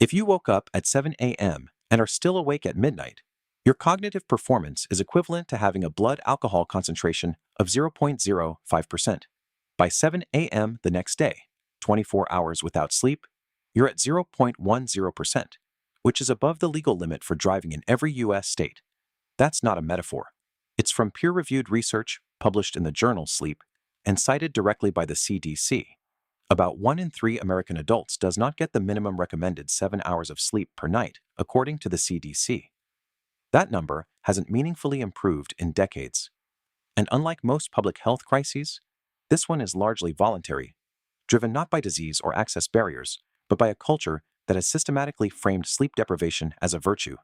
If you woke up at 7 a.m. and are still awake at midnight, your cognitive performance is equivalent to having a blood alcohol concentration of 0.05%. By 7 a.m. the next day, 24 hours without sleep, you're at 0.10%, which is above the legal limit for driving in every U.S. state. That's not a metaphor. It's from peer-reviewed research published in the journal Sleep and cited directly by the CDC. About 1 in 3 American adults does not get the minimum recommended 7 hours of sleep per night, according to the CDC. That number hasn't meaningfully improved in decades. And unlike most public health crises, this one is largely voluntary, driven not by disease or access barriers, but by a culture that has systematically framed sleep deprivation as a virtue.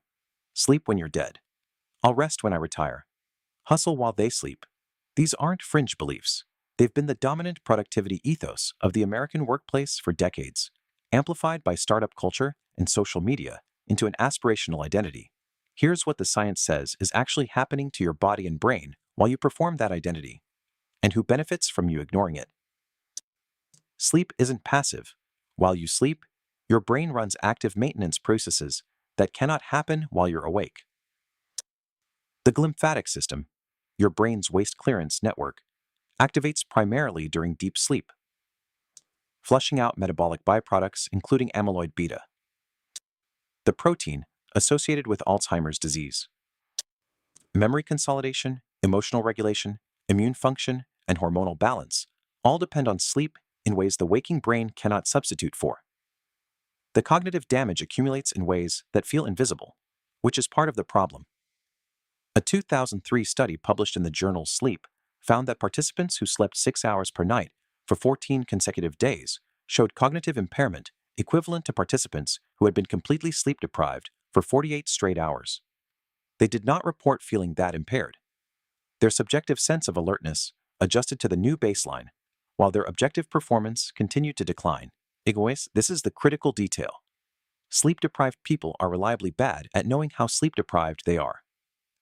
Sleep when you're dead. I'll rest when I retire. Hustle while they sleep. These aren't fringe beliefs. They've been the dominant productivity ethos of the American workplace for decades, amplified by startup culture and social media into an aspirational identity. Here's what the science says is actually happening to your body and brain while you perform that identity, and who benefits from you ignoring it. Sleep isn't passive. While you sleep, your brain runs active maintenance processes that cannot happen while you're awake. The glymphatic system, your brain's waste clearance network, activates primarily during deep sleep, flushing out metabolic byproducts including amyloid beta, the protein associated with Alzheimer's disease. Memory consolidation, emotional regulation, immune function, and hormonal balance all depend on sleep in ways the waking brain cannot substitute for. The cognitive damage accumulates in ways that feel invisible, which is part of the problem. A 2003 study published in the journal Sleep found that participants who slept 6 hours per night for 14 consecutive days showed cognitive impairment equivalent to participants who had been completely sleep-deprived for 48 straight hours. They did not report feeling that impaired. Their subjective sense of alertness adjusted to the new baseline, while their objective performance continued to decline. This is the critical detail. Sleep-deprived people are reliably bad at knowing how sleep-deprived they are.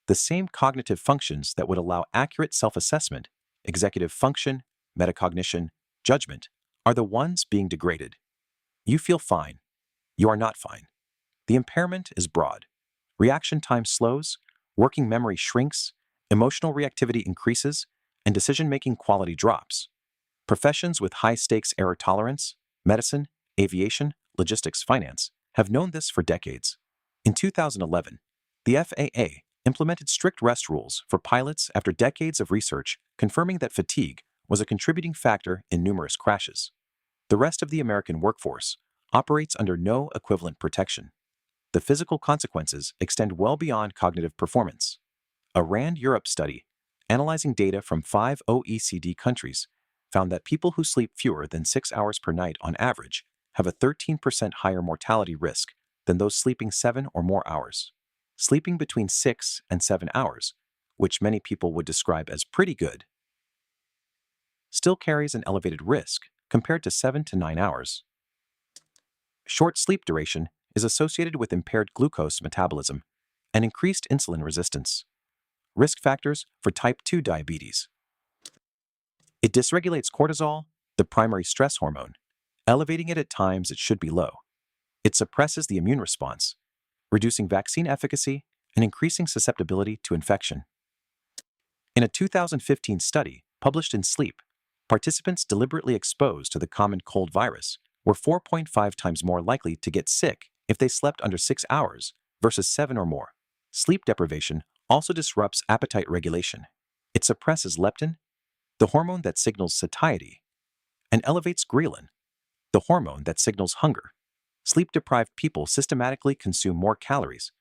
The same cognitive functions that would allow accurate self-assessment, executive function, metacognition, judgment, are the ones being degraded. You feel fine. You are not fine. The impairment is broad. Reaction time slows, working memory shrinks, emotional reactivity increases, and decision-making quality drops. Professions with high-stakes error tolerance, medicine, aviation, logistics, finance, have known this for decades. In 2011, the FAA implemented strict rest rules for pilots after decades of research confirming that fatigue was a contributing factor in numerous crashes. The rest of the American workforce operates under no equivalent protection. The physical consequences extend well beyond cognitive performance. A RAND Europe study, analyzing data from 5 OECD countries, found that people who sleep fewer than 6 hours per night on average have a 13% higher mortality risk than those sleeping 7 or more hours. Sleeping between 6 and 7 hours, which many people would describe as pretty good, still carries an elevated risk compared to 7 to 9 hours. Short sleep duration is associated with impaired glucose metabolism and increased insulin resistance, risk factors for type 2 diabetes. It dysregulates cortisol, the primary stress hormone, elevating it at times it should be low. It suppresses the immune response, reducing vaccine efficacy and increasing susceptibility to infection. In a 2015 study published in Sleep, participants deliberately exposed to the common cold virus were 4.5 times more likely to get sick if they slept under 6 hours versus 7 or more. Sleep deprivation also disrupts appetite regulation. It suppresses leptin, the hormone that signals satiety, and elevates ghrelin, the hormone that signals hunger. Sleep-deprived people systematically consume more calories,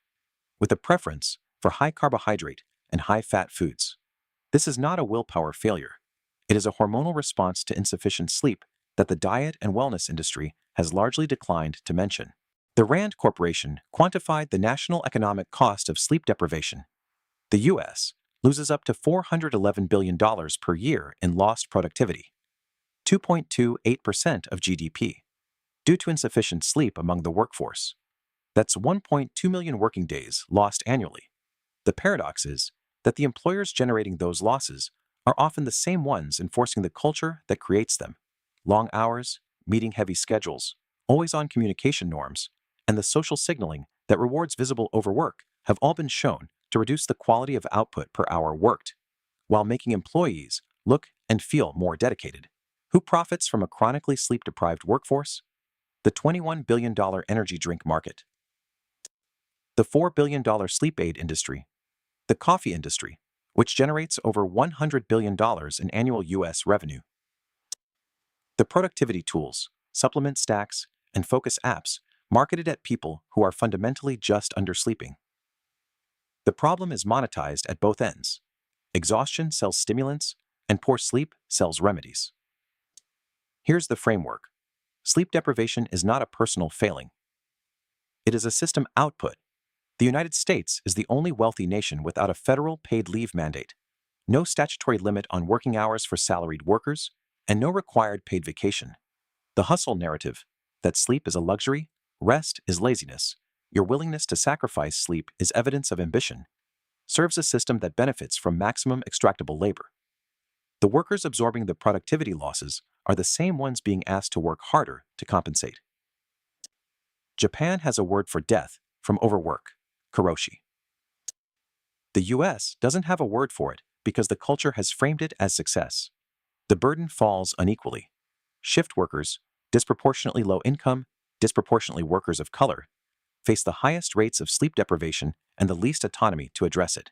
with a preference for high carbohydrate and high-fat foods. This is not a willpower failure. It is a hormonal response to insufficient sleep that the diet and wellness industry has largely declined to mention. The RAND Corporation quantified the national economic cost of sleep deprivation. The U.S. loses up to $411 billion per year in lost productivity, 2.28% of GDP, due to insufficient sleep among the workforce. That's 1.2 million working days lost annually. The paradox is that the employers generating those losses are often the same ones enforcing the culture that creates them. Long hours, meeting-heavy schedules, always-on communication norms, and the social signaling that rewards visible overwork have all been shown to reduce the quality of output per hour worked, while making employees look and feel more dedicated. Who profits from a chronically sleep-deprived workforce? The $21 billion energy drink market, the $4 billion sleep aid industry, the coffee industry, which generates over $100 billion in annual U.S. revenue, the productivity tools, supplement stacks, and focus apps marketed at people who are fundamentally just undersleeping. The problem is monetized at both ends. Exhaustion sells stimulants, and poor sleep sells remedies. Here's the framework. Sleep deprivation is not a personal failing. It is a system output. The United States is the only wealthy nation without a federal paid leave mandate, no statutory limit on working hours for salaried workers, and no required paid vacation. The hustle narrative, that sleep is a luxury, rest is laziness, your willingness to sacrifice sleep is evidence of ambition, serves a system that benefits from maximum extractable labor. The workers absorbing the productivity losses are the same ones being asked to work harder to compensate. Japan has a word for death from overwork, karoshi. The US doesn't have a word for it because the culture has framed it as success. The burden falls unequally. Shift workers, disproportionately low income, disproportionately workers of color, face the highest rates of sleep deprivation and the least autonomy to address it.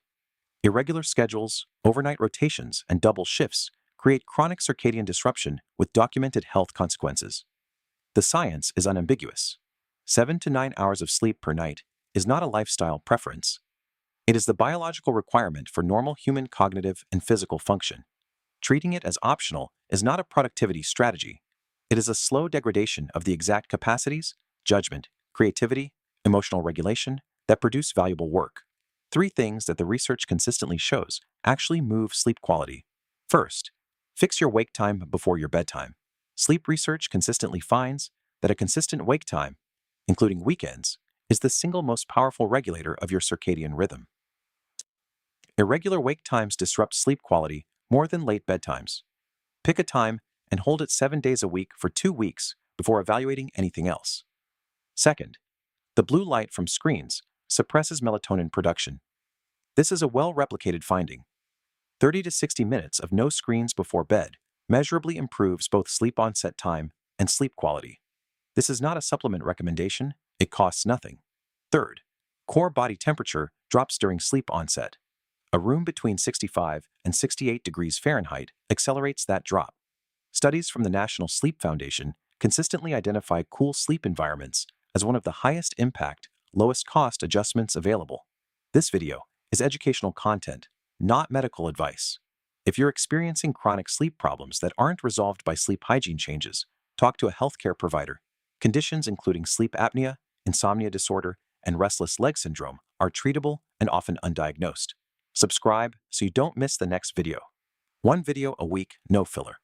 Irregular schedules, overnight rotations, and double shifts create chronic circadian disruption with documented health consequences. The science is unambiguous. 7 to 9 hours of sleep per night is not a lifestyle preference. It is the biological requirement for normal human cognitive and physical function. Treating it as optional is not a productivity strategy. It is a slow degradation of the exact capacities, judgment, creativity, emotional regulation that produce valuable work. 3 things that the research consistently shows actually move sleep quality. First, fix your wake time before your bedtime. Sleep research consistently finds that a consistent wake time, including weekends, is the single most powerful regulator of your circadian rhythm. Irregular wake times disrupt sleep quality more than late bedtimes. Pick a time and hold it 7 days a week for 2 weeks before evaluating anything else. Second, the blue light from screens suppresses melatonin production. This is a well-replicated finding. 30 to 60 minutes of no screens before bed measurably improves both sleep onset time and sleep quality. This is not a supplement recommendation, it costs nothing. Third, core body temperature drops during sleep onset. A room between 65 and 68 degrees Fahrenheit accelerates that drop. Studies from the National Sleep Foundation consistently identify cool sleep environments as one of the highest impact, lowest cost adjustments available. This video is educational content, not medical advice. If you're experiencing chronic sleep problems that aren't resolved by sleep hygiene changes, talk to a healthcare provider. Conditions including sleep apnea, insomnia disorder, and restless leg syndrome are treatable and often undiagnosed. Subscribe so you don't miss the next video. 1 video a week, no filler.